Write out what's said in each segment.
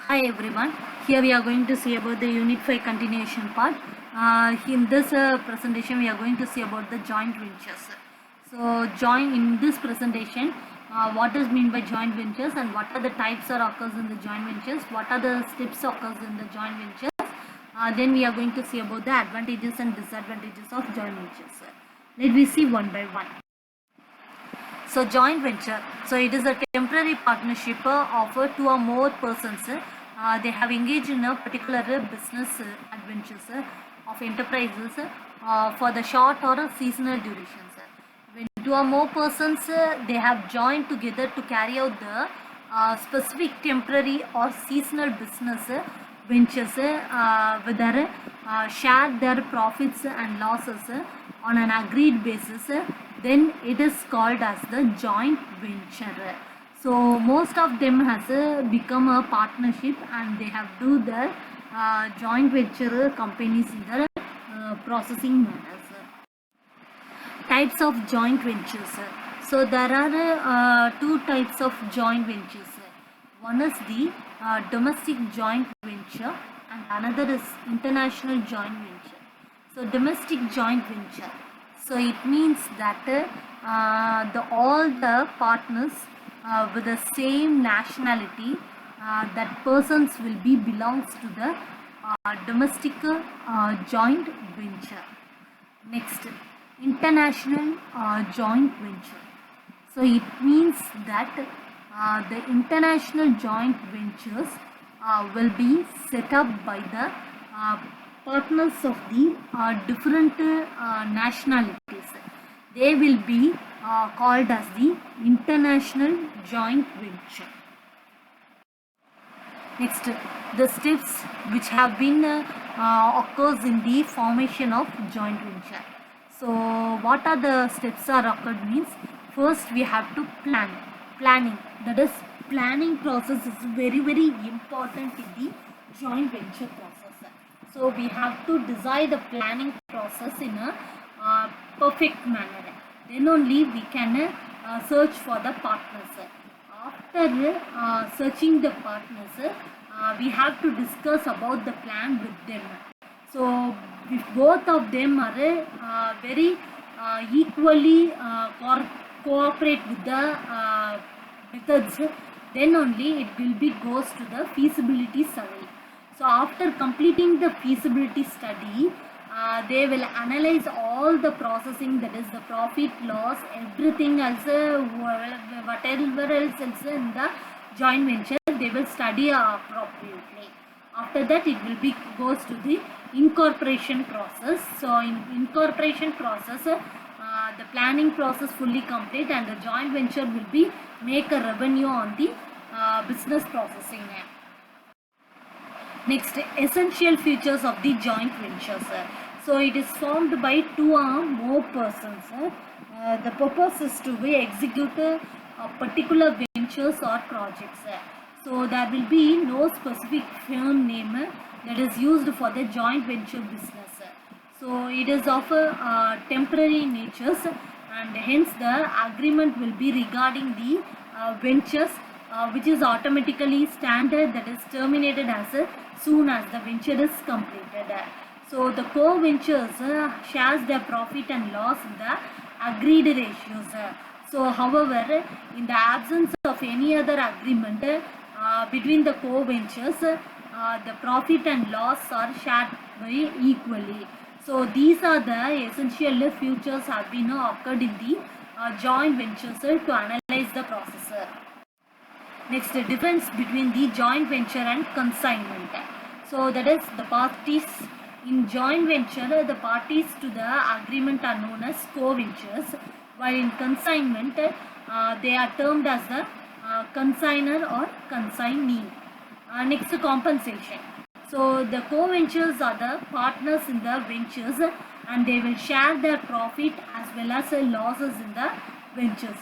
Hi everyone, here we are going to see about the Unit 5 continuation part. In this presentation we are going to see about the joint ventures. So in this presentation, what is mean by joint ventures and what are the types or occurs in the joint ventures, what are the steps occurs in the joint ventures. Then we are going to see about the advantages and disadvantages of joint ventures. Let me see one by one. So joint venture, so it is a temporary partnership of two or more persons. They have engaged in a particular business adventures of enterprises for the short or seasonal durations. When two or more persons they have joined together to carry out the specific temporary or seasonal business ventures, whether share their profits and losses on an agreed basis, then it is called as the joint venture. So most of them has become a partnership and they have do the joint venture companies in the processing manners. Types of joint ventures. So there are two types of joint ventures. One is the domestic joint venture and another is international joint venture. So domestic joint venture, so it means that all the partners with the same nationality, that persons will be belongs to the domestic joint venture. Next, international joint venture. So it means that the international joint ventures will be set up by the partners of the different nationalities. They will be called as the international joint venture. Next, the steps which have been occurs in the formation of joint venture. So what are the steps are occurred means, first we have to planning, that is planning process is very important in the joint venture process. So we have to design the planning process in a perfect manner, then only we can search for the partners. After searching the partners, we have to discuss about the plan with them. So if both of them are very equally cooperate with the methods, then only it will be goes to the feasibility survey. So after completing the feasibility study, they will analyze all the processing, that is the profit, loss, everything else, whatever else is in the joint venture, they will study appropriately. After that, it will be goes to the incorporation process. So in incorporation process, the planning process fully complete and the joint venture will be make a revenue on the business processing. Next, essential features of the joint ventures. So it is formed by two or more persons. The purpose is to be execute particular ventures or projects. So there will be no specific firm name that is used for the joint venture business. So it is of a temporary natures and hence the agreement will be regarding the ventures which is automatically standard, that is terminated as soon as the venture is completed. So the co-ventures shares their profit and loss in the agreed ratios. So however, in the absence of any other agreement between the co-ventures, the profit and loss are shared by equally. So these are the essential features have been occurred in the joint ventures to analyze the process. Next, the difference between the joint venture and consignment. So that is the parties in joint venture, the parties to the agreement are known as co-ventures, while in consignment they are termed as the consignor or consignee. Next, compensation. So the co-ventures are the partners in the ventures and they will share their profit as well as losses in the ventures.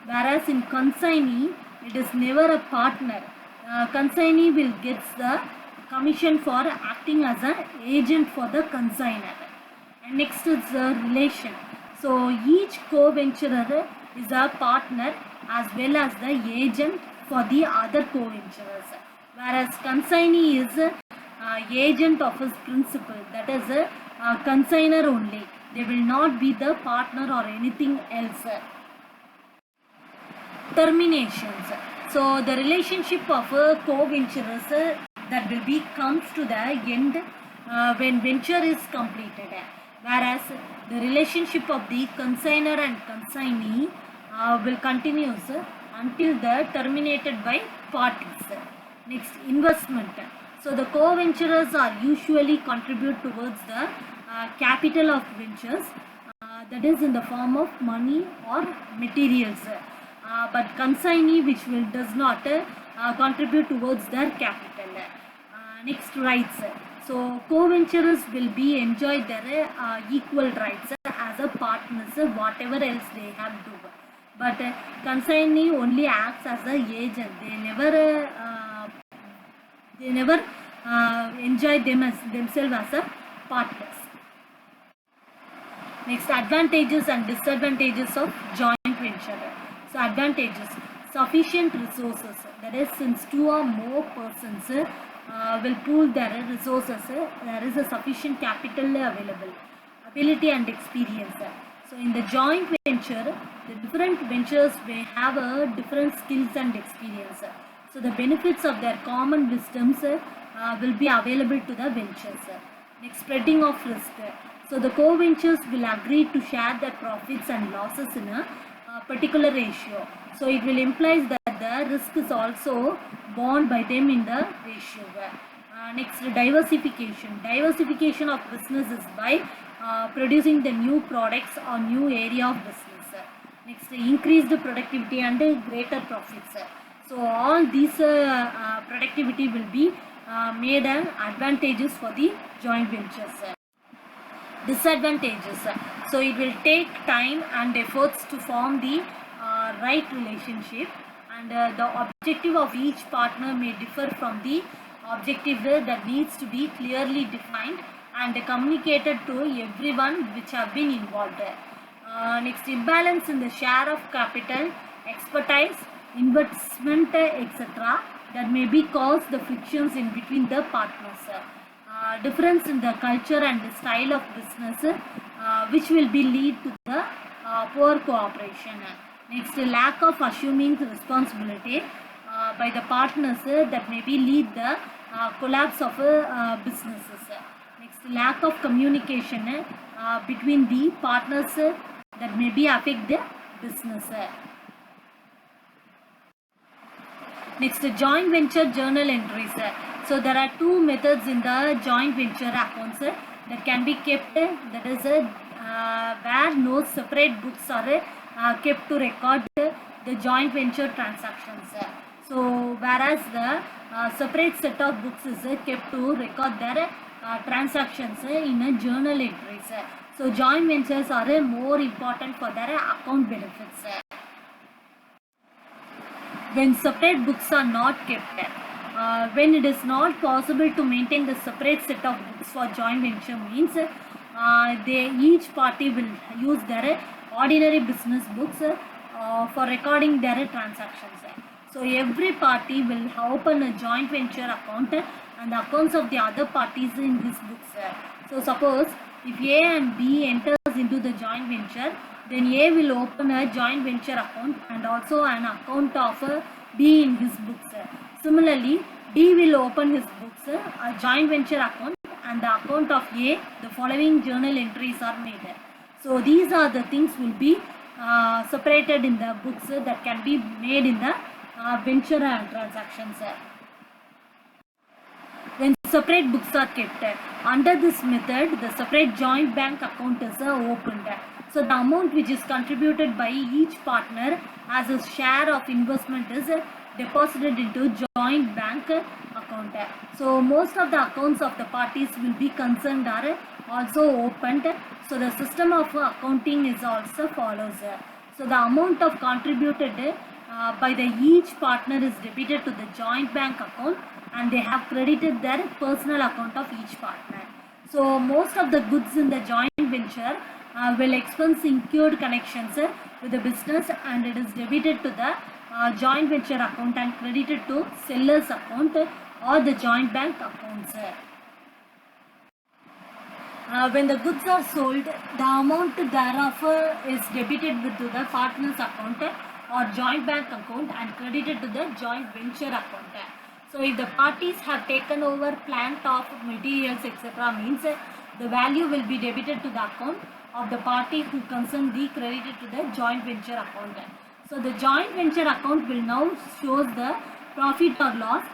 Whereas in consignee, it is never a partner. Consignee will get the commission for acting as an agent for the consignor. And next is the relation. So each co-venturer is a partner as well as the agent for the other co-venturers. whereas consignee is agent of his principal, that is a consigner only. They will not be the partner or anything else. Terminations. So the relationship of co-venturers that will be comes to the end when venture is completed, whereas the relationship of the consignor and consignee will continues until the terminated by parties. Next, investment. So the co-venturers are usually contribute towards the capital of ventures, that is in the form of money or materials. But consignee which does not contribute towards their capital. Next, rights. So co-venturers will be enjoy their equal rights as a partners, whatever else they have to do. But consignee only acts as a agent. They never enjoy themselves as a partners. Next, advantages and disadvantages of joint venture. So advantages: sufficient resources, that is since two or more persons will pool their resources, there is a sufficient capital available, ability and experience. So in the joint venture, the different ventures may have different skills and experience. So the benefits of their common wisdoms will be available to the ventures. Next, spreading of risk. So the co-ventures will agree to share their profits and losses in a particular ratio. So it will imply that the risk is also borne by them in the ratio. Next, diversification. Diversification of business is by producing the new products or new area of business. Next, increased productivity and greater profits. So all these productivity will be made advantages for the joint ventures. Disadvantages. So it will take time and efforts to form the right relationship, and the objective of each partner may differ from the objective that needs to be clearly defined and communicated to everyone which have been involved. Next, imbalance in the share of capital, expertise, investment, etc. that may be cause the frictions in between the partners. Difference in the culture and the style of business, which will be lead to the poor cooperation. Next, lack of assuming responsibility by the partners that may be lead the collapse of businesses. Next, lack of communication between the partners that may be affect the business. Next, joint venture journal entries. So there are two methods in the joint venture accounts that can be kept, that is where no separate books are kept to record the joint venture transactions. So whereas the separate set of books is kept to record their transactions in a journal entries. So joint ventures are more important for their account benefits. When separate books are not kept, when it is not possible to maintain the separate set of books for joint venture means each party will use their ordinary business books for recording their transactions. So every party will open a joint venture account and the accounts of the other parties in these books. So suppose if A and B enters into the joint venture, then A will open a joint venture account and also an account of B in his books. Similarly, D will open his books, a joint venture account, and the account of A. The following journal entries are made. So these are the things will be separated in the books that can be made in the venture transactions. When separate books are kept, under this method, the separate joint bank account is opened. So the amount which is contributed by each partner as a share of investment is deposited into joint bank account. So most of the accounts of the parties will be concerned are also opened. So the system of accounting is also follows. So the amount of contributed by the each partner is debited to the joint bank account, and they have credited their personal account of each partner. So most of the goods in the joint venture will expense incurred connections with the business, and it is debited to the joint venture account and credited to seller's account or the joint bank accounts. When the goods are sold, the amount thereof is debited to the partner's account or joint bank account and credited to the joint venture account. So if the parties have taken over plant of materials etc. means the value will be debited to the account of the party who concerned be credited to the joint venture account. So the joint venture account will now shows the profit or loss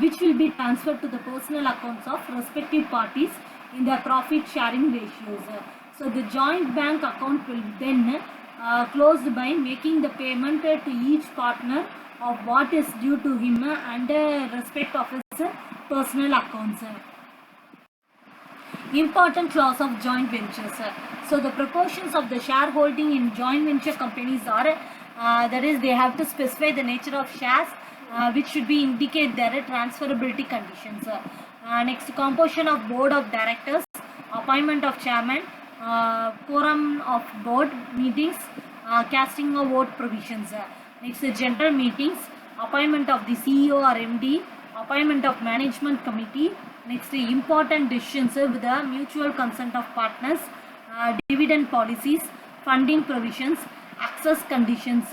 which will be transferred to the personal accounts of respective parties in their profit sharing ratios. So the joint bank account will then closed by making the payment to each partner of what is due to him and respect of his personal accounts. Important clause of joint ventures. So the proportions of the shareholding in joint venture companies are that is they have to specify the nature of shares which should be indicate their transferability conditions. Next, composition of board of directors, appointment of chairman, quorum of board meetings, casting of vote provisions. Next, general meetings, appointment of the CEO or MD, appointment of management committee. Next, important decisions with the mutual consent of partners, dividend policies, funding provisions, access conditions,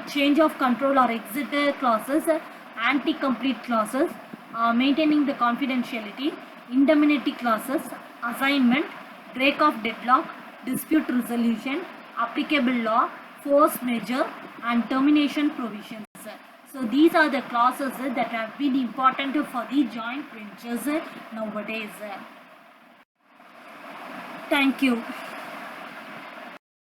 change of control or exit clauses, anti-complete clauses, maintaining the confidentiality, indemnity clauses, assignment, break of deadlock, dispute resolution, applicable law, force majeure and termination provisions. So these are the clauses that have been important for the joint ventures nowadays. Thank you.